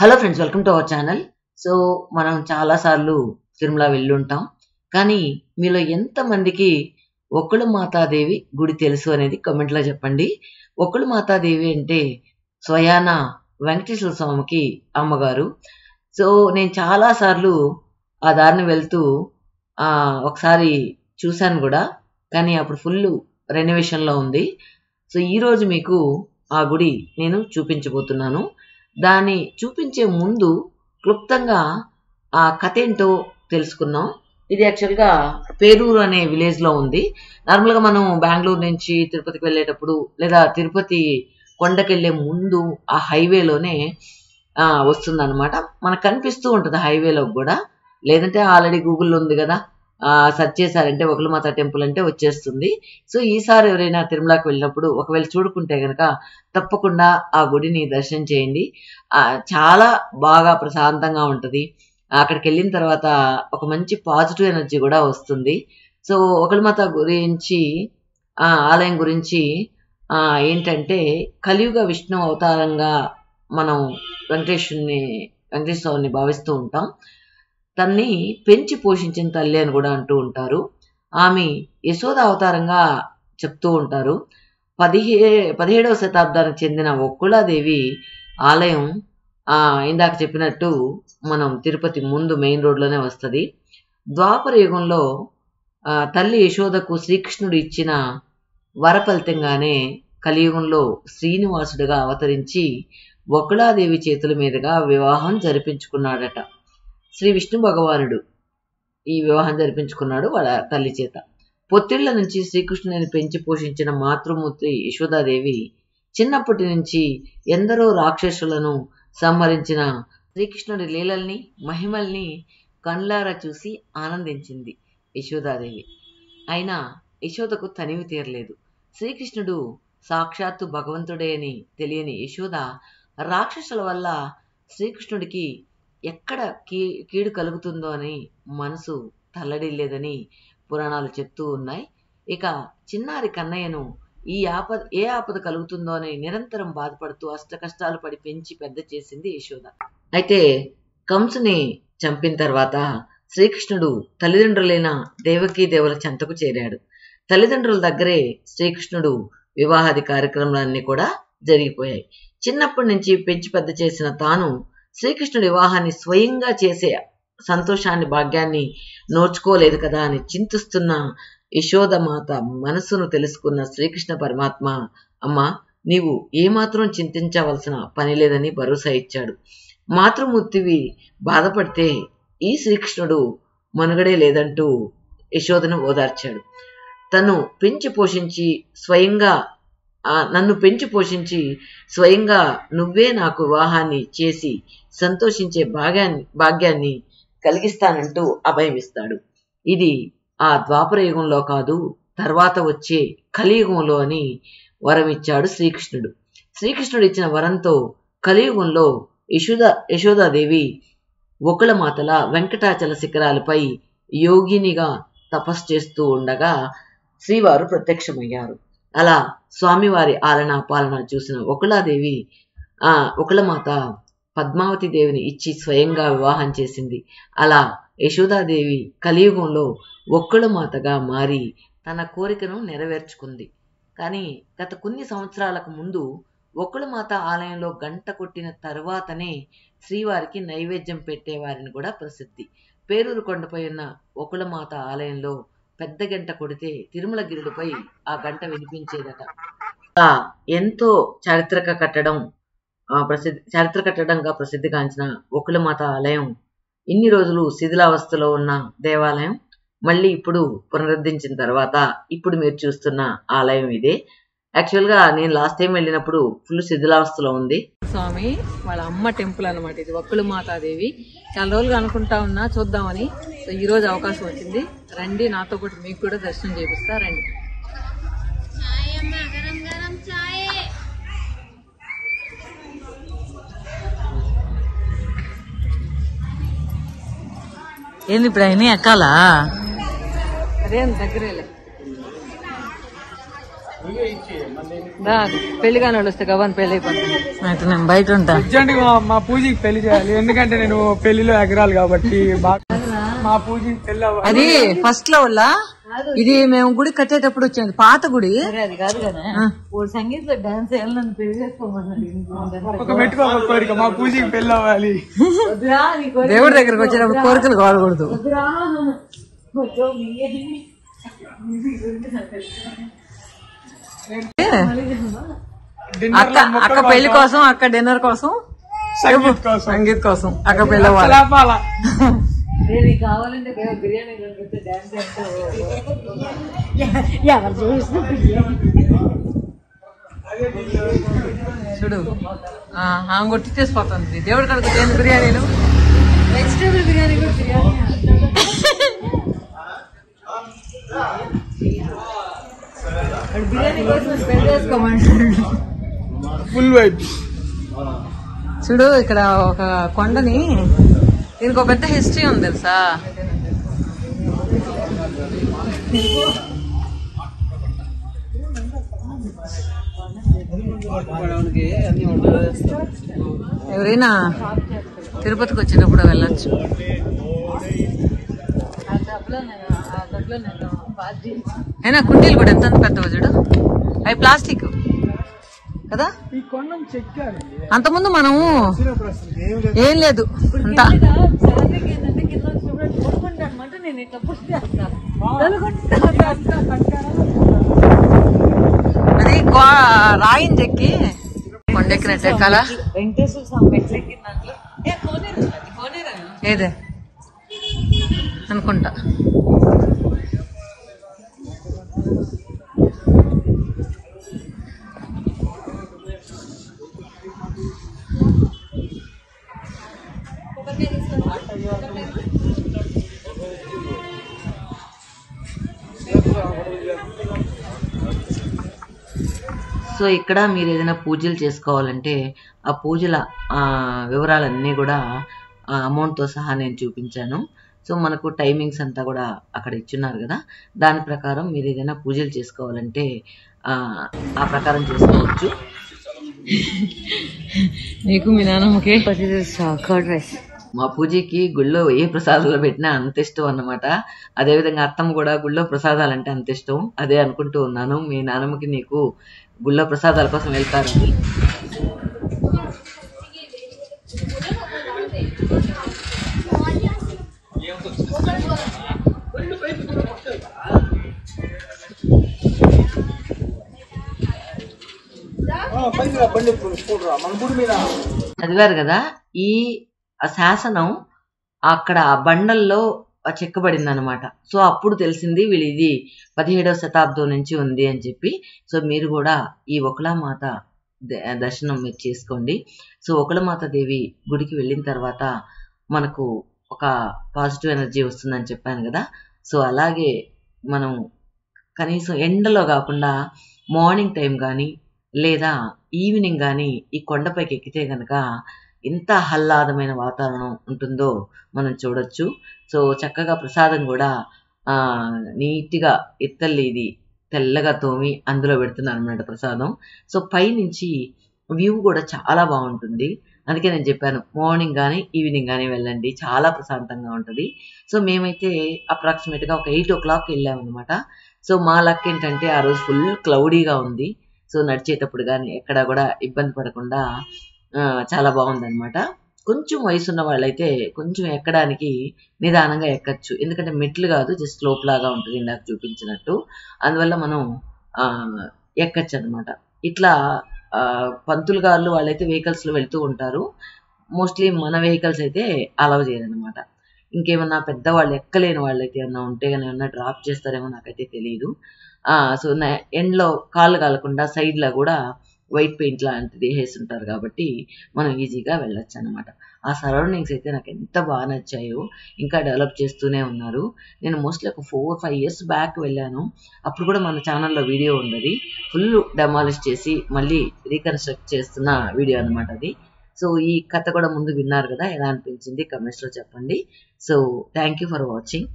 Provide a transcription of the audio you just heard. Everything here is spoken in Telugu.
Hello friends, welcome to our channel. So మనం చాలా సార్లు తిరుమల వెళ్ళుంటాం. కానీ మీలో ఎంతమందికి ఒక్కడు మాతాదేవి గుడి తెలుసు అనేది కమెంట్లో చెప్పండి. ఒక్కడు మాతాదేవి అంటే స్వయాన వెంకటేశ్వర స్వామికి అమ్మగారు. సో నేను చాలా సార్లు ఆ దారిని వెళ్తూ ఒకసారి చూశాను కూడా, కానీ అప్పుడు ఫుల్ రెనోవేషన్లో ఉంది. సో ఈరోజు మీకు ఆ గుడి నేను చూపించబోతున్నాను. దాన్ని చూపించే ముందు క్లుప్తంగా ఆ కథ ఏంటో తెలుసుకుందాం. ఇది యాక్చువల్గా పేరూరు అనే విలేజ్లో ఉంది. నార్మల్గా మనం బెంగళూరు నుంచి తిరుపతికి వెళ్ళేటప్పుడు లేదా తిరుపతి కొండకెళ్ళే ముందు ఆ హైవేలోనే వస్తుందన్నమాట. మనకు కనిపిస్తూ ఉంటుంది హైవేలో కూడా, లేదంటే ఆల్రెడీ గూగుల్లో ఉంది కదా, సెర్చ్ చేశారంటే ఒకలమాత టెంపుల్ అంటే వచ్చేస్తుంది. సో ఈసారి ఎవరైనా తిరుమలకి వెళ్ళినప్పుడు ఒకవేళ చూడుకుంటే కనుక తప్పకుండా ఆ గుడిని దర్శనం చేయండి. చాలా బాగా ప్రశాంతంగా ఉంటుంది. అక్కడికి వెళ్ళిన తర్వాత ఒక మంచి పాజిటివ్ ఎనర్జీ కూడా వస్తుంది. సో ఒకలమాత గురించి ఆలయం గురించి ఏంటంటే, కలియుగ విష్ణు అవతారంగా మనం వెంకటేశ్వర స్వామిని భావిస్తూ ఉంటాం. తన్ని పెంచి పోషించిన తల్లి అని కూడా అంటూ ఉంటారు. ఆమె యశోద అవతారంగా చెప్తూ ఉంటారు. 17వ శతాబ్దానికి చెందిన ఒక్కుళాదేవి ఆలయం ఇందాక చెప్పినట్టు మనం తిరుపతి ముందు మెయిన్ రోడ్లోనే వస్తుంది. ద్వాపర యుగంలో తల్లి యశోదకు శ్రీకృష్ణుడు ఇచ్చిన వరఫలితంగానే కలియుగంలో శ్రీనివాసుడిగా అవతరించి ఒక్కుళాదేవి చేతుల మీదుగా వివాహం జరిపించుకున్నాడట. శ్రీ విష్ణు భగవానుడు ఈ వివాహం జరిపించుకున్నాడు వాళ్ళ తల్లి చేత. పొత్తిళ్ల నుంచి శ్రీకృష్ణుని పెంచి పోషించిన మాతృమూర్తి యశోదాదేవి చిన్నప్పటి నుంచి ఎందరో రాక్షసులను సంహరించిన శ్రీకృష్ణుడి లీలల్ని మహిమల్ని కళ్ళారా చూసి ఆనందించింది యశోదాదేవి. అయినా యశోదకు తనివి తీరలేదు. శ్రీకృష్ణుడు సాక్షాత్తు భగవంతుడే అని తెలియని యశోద రాక్షసుల వల్ల శ్రీకృష్ణుడికి ఎక్కడ కీడు కలుగుతుందో అని మనసు తల్లడిల్లేదని పురాణాలు చెప్తూ ఉన్నాయి. ఇక చిన్నారి కన్నయ్యను ఏ ఆపద కలుగుతుందో అని నిరంతరం బాధపడుతూ అష్ట కష్టాలు పడి పెంచి పెద్ద చేసింది యశోద. అయితే కంసుని చంపిన తర్వాత శ్రీకృష్ణుడు తల్లిదండ్రులైన దేవకీ దేవుల చెంతకు చేరాడు. తల్లిదండ్రుల దగ్గరే శ్రీకృష్ణుడు వివాహాది కార్యక్రమాలన్నీ కూడా జరిగిపోయాయి. చిన్నప్పటి నుంచి పెంచి పెద్ద చేసిన తాను శ్రీకృష్ణుడి వివాహాన్ని స్వయంగా చేసే సంతోషాన్ని భాగ్యాన్ని నోచుకోలేదు కదా అని చింతిస్తున్న యశోదమాత మనసును తెలుసుకున్న శ్రీకృష్ణ పరమాత్మ, అమ్మా నీవు ఏమాత్రం చింతించవలసిన పని లేదని భరోసా ఇచ్చాడు. మాతృమూర్తివి బాధపడితే ఈ శ్రీకృష్ణుడు మనుగడే లేదంటూ యశోదను ఓదార్చాడు. నన్ను పెంచి పోషించి స్వయంగా నువ్వే నాకు వివాహాన్ని చేసి సంతోషించే భాగ్యాన్ని కలిగిస్తానంటూ అభయమిస్తాడు. ఇది ఆ ద్వాపర యుగంలో కాదు, తర్వాత వచ్చే కలియుగంలో అని వరం ఇచ్చాడు శ్రీకృష్ణుడు. శ్రీకృష్ణుడు ఇచ్చిన వరంతో కలియుగంలో యశోదాదేవి ఒకళమాతల వెంకటాచల శిఖరాలపై యోగినిగా తపస్సు చేస్తూ ఉండగా శ్రీవారు ప్రత్యక్షమయ్యారు. అలా స్వామివారి ఆలనా పాలన చూసిన ఒకళమాత పద్మావతి దేవిని ఇచ్చి స్వయంగా వివాహం చేసింది. అలా యశోదాదేవి కలియుగంలో ఒక్కళమాతగా మారి తన కోరికను నెరవేర్చుకుంది. కానీ గత కొన్ని సంవత్సరాలకు ముందు ఒక్కళమాత ఆలయంలో గంట కొట్టిన తర్వాతనే శ్రీవారికి నైవేద్యం పెట్టేవారిని కూడా ప్రసిద్ధి. పేరూరు కొండపై ఉన్న ఒక్కళమాత ఆలయంలో పెద్ద గంట కొడితే తిరుమల గిరుడుపై ఆ గంట వినిపించేదట. ఎంతో చారిత్రక కట్టడంగా ప్రసిద్ధిగాంచిన ఒక్కళమాత ఆలయం ఇన్ని రోజులు శిథిలావస్థలో ఉన్న దేవాలయం మళ్ళీ ఇప్పుడు పునరుద్ధరించిన తర్వాత ఇప్పుడు మీరు చూస్తున్న ఆలయం ఇదే. యాక్చువల్గా నేను లాస్ట్ టైం వెళ్ళినప్పుడు ఫుల్ శిథిలావస్థలో ఉంది. స్వామి వాళ్ళ అమ్మ టెంపుల్ అనమాట ఇది, ఒక్కళమాతాదేవి. చాలా రోజులుగా అనుకుంటా ఉన్నా చూద్దామని. సో ఈ రోజు అవకాశం వచ్చింది. రండి, నాతో పాటు మీకు కూడా దర్శనం చేపిస్తా. రండి. ఏంది ఇప్పుడు అయినా ఎక్కాలా? అదే దగ్గరేలే. పెళ్లి కానీ వస్తే గవన్ పెళ్లి అయిపోతుంది. అయితే నేను బయట ఉంటా. అర్జెంట్ గా మా పూజకి పెళ్లి చేయాలి, ఎందుకంటే నేను పెళ్లిలో ఎగరాలి కాబట్టి. మా పూజకి పెళ్లి అవ్వాలి. అది ఫస్ట్ లో వల్ల ఇది మేము గుడి కట్టేటప్పుడు వచ్చింది, పాత గుడి. అది కాదు కదా, సంగీత డాన్స్ వేయాలని పెళ్లి చేసుకోమన్నాడు. ఒక పెట్టుకో ఒక కోరిక, మా పూజకి పెళ్లి అవ్వాలి. దేవుడి దగ్గరకు వచ్చేటప్పుడు కోరికలు కోరకూడదు. అక్క పెళ్లి కోసం, అక్క డిన్నర్ కోసం, సంగీత్ కోసం అక్క పెళ్లి అవ్వాలి. కావాలంటే బిర్యానీ చూడు ఆమె కొట్టి చేసిపోతుంది. దేవుడి కడుగుతాయి బిర్యానీలు, వెజిటేబుల్ బిర్యానీ కూడా బిర్యానీ. బిర్యానీ కోసం స్పెండ్ చేసుకోమంటాడు. Full vibe. చూడు ఇక్కడ ఒక కొండని, దీనికి ఒక పెద్ద హిస్టరీ ఉంది తెలుసా. ఎవరైనా తిరుపతికి వచ్చేటప్పుడు వెళ్ళొచ్చు. అయినా కుండీలు కూడా ఎంత పెద్దవి చూడు, అవి ప్లాస్టిక్ కదా. అంతకుముందు మనము ఏం లేదు అంతా. అది రాయిని చెక్కి కొండెక్కినట్టు ఎక్కాల. ఏదే అనుకుంటా. సో ఇక్కడ మీరు ఏదైనా పూజలు చేసుకోవాలంటే ఆ పూజల వివరాలన్నీ కూడా అమౌంట్తో సహా నేను చూపించాను. సో మనకు టైమింగ్స్ అంతా కూడా అక్కడ ఇచ్చున్నారు కదా, దాని ప్రకారం మీరు ఏదైనా పూజలు చేసుకోవాలంటే ఆ ప్రకారం చేసుకోవచ్చు. నీకు మీ నాన్నమ్మకి మా పూజకి గుళ్ళో ఏ ప్రసాదాలు పెట్టినా అంత ఇష్టం అన్నమాట. అదేవిధంగా అత్తమ్మ కూడా గుళ్ళో ప్రసాదాలు అంటే అంత ఇష్టం. అదే అనుకుంటూ ఉన్నాను, మీ నాన్నమ్మకి నీకు గుళ్ళో ప్రసాదాల కోసం వెళ్తారని. చదివారు కదా, ఈ శాసనం అక్కడ బండల్లో చెక్కబడింది అనమాట. సో అప్పుడు తెలిసింది వీళ్ళు ఇది 17వ శతాబ్దం నుంచి ఉంది అని చెప్పి. సో మీరు కూడా ఈ ఒకళమాత దర్శనం మీరు చేసుకోండి. సో ఒకళమాత దేవి గుడికి వెళ్ళిన తర్వాత మనకు ఒక పాజిటివ్ ఎనర్జీ వస్తుందని చెప్పాను కదా. సో అలాగే మనం కనీసం ఎండలో కాకుండా మార్నింగ్ టైం కానీ లేదా ఈవినింగ్ కానీ ఈ కొండపైకి ఎక్కితే కనుక ఎంత ఆహ్లాదమైన వాతావరణం ఉంటుందో మనం చూడొచ్చు. సో చక్కగా ప్రసాదం కూడా నీట్గా ఇత్తల్లి ఇది తెల్లగా తోమి అందులో పెడుతున్నాను అన్నమాట ప్రసాదం. సో పైనుంచి వ్యూ కూడా చాలా బాగుంటుంది. అందుకే నేను చెప్పాను మార్నింగ్ కానీ ఈవినింగ్ కానీ వెళ్ళండి, చాలా ప్రశాంతంగా ఉంటుంది. సో మేమైతే అప్రాక్సిమేట్గా ఒక 8 o'clock వెళ్ళామన్నమాట. సో మా లక్ ఏంటంటే ఆ రోజు ఫుల్ క్లౌడీగా ఉంది. సో నడిచేటప్పుడు కానీ ఎక్కడ కూడా ఇబ్బంది పడకుండా చాలా బాగుందన్నమాట. కొంచెం వయసున్న వాళ్ళైతే కొంచెం ఎక్కడానికి నిదానంగా ఎక్కచ్చు, ఎందుకంటే మెట్లు కాదు జస్ట్ స్లోప్ లాగా ఉంటుంది ఇందాక చూపించినట్టు. అందువల్ల మనం ఎక్కచ్చు అనమాట. ఇట్లా పంతులు గారు వాళ్ళైతే వెహికల్స్లో వెళ్తూ ఉంటారు. మోస్ట్లీ మన వెహికల్స్ అయితే అలౌ చేయరనమాట. ఇంకేమన్నా పెద్దవాళ్ళు ఎక్కలేని వాళ్ళైతే ఏమన్నా ఉంటే కానీ ఏమన్నా డ్రాప్ చేస్తారేమో నాకైతే తెలియదు. సో ఎండ్లో కాళ్ళు కాలకుండా సైడ్లో కూడా వైట్ పెయింట్ లాంటిది వేసి ఉంటారు కాబట్టి మనం ఈజీగా వెళ్ళొచ్చు అనమాట. ఆ సరౌండింగ్స్ అయితే నాకు ఎంత బాగా నచ్చాయో, ఇంకా డెవలప్ చేస్తూనే ఉన్నారు. నేను మోస్ట్లీ ఒక 4-5 years బ్యాక్ వెళ్ళాను. అప్పుడు కూడా మన ఛానల్లో వీడియో ఉన్నది, ఫుల్ డెమాలిష్ చేసి మళ్ళీ రీకన్స్ట్రక్ట్ చేస్తున్న వీడియో అనమాట అది. సో ఈ కథ కూడా ముందు విన్నారు కదా, ఎలా అనిపించింది కమెంట్స్లో చెప్పండి. So thank you for watching.